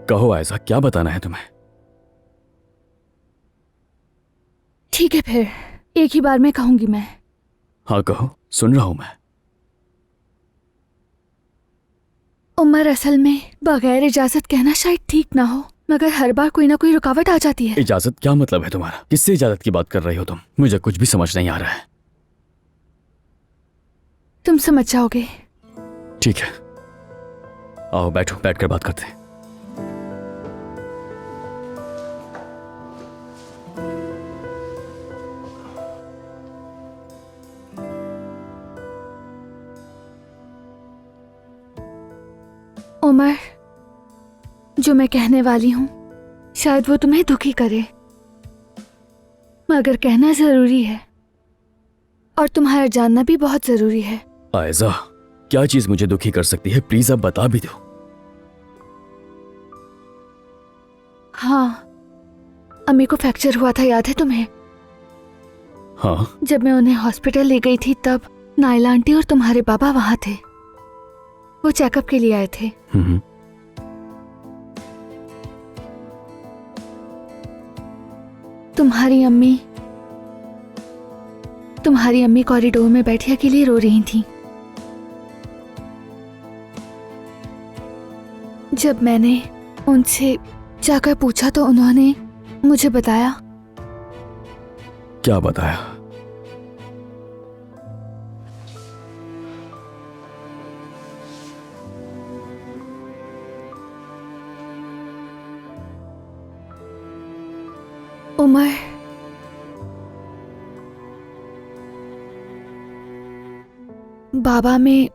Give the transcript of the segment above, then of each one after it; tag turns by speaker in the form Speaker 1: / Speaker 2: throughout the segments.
Speaker 1: कहो ऐसा क्या बताना है तुम्हें?
Speaker 2: ठीक है फिर, एक ही बार में कहूंगी मैं।
Speaker 1: हाँ कहो, सुन रहा हूं मैं।
Speaker 2: उमर, असल में बगैर इजाजत कहना शायद ठीक ना हो, मगर हर बार कोई ना कोई रुकावट आ जाती है।
Speaker 1: इजाजत क्या मतलब है तुम्हारा? किससे इजाजत की बात कर रही हो तुम? मुझे कुछ भी समझ नहीं आ रहा है।
Speaker 2: तुम समझ जाओगे।
Speaker 1: ठीक है, आओ बैठो, बैठकर बात करते हैं।
Speaker 2: उमर, जो मैं कहने वाली हूं शायद वो तुम्हें दुखी करे, मगर कहना जरूरी है और तुम्हारा जानना भी बहुत जरूरी है।
Speaker 1: आयजा, क्या चीज मुझे दुखी कर सकती है? प्लीज अब बता भी दो।
Speaker 2: हाँ, अम्मी को फ्रैक्चर हुआ था, याद है तुम्हें?
Speaker 1: हाँ।
Speaker 2: जब मैं उन्हें हॉस्पिटल ले गई थी तब नाइला आंटी और तुम्हारे बाबा वहां थे। वो चेकअप के लिए आए थे। तुम्हारी अम्मी कॉरिडोर में बैठी अकेली रो रही थी। जब मैंने उनसे जाकर पूछा तो उन्होंने मुझे बताया।
Speaker 1: क्या बताया?
Speaker 2: उमर, बाबा में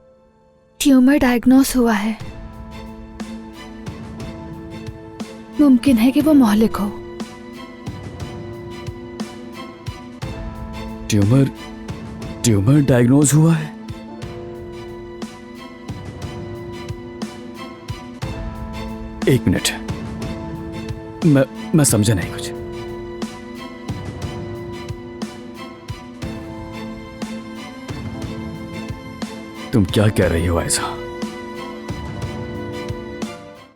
Speaker 2: ट्यूमर डायग्नोस हुआ है। मुमकिन है कि वो मोहलिक हो।
Speaker 1: ट्यूमर डायग्नोज हुआ है? एक मिनट, मैं समझा नहीं कुछ। तुम क्या कह रही हो ऐसा?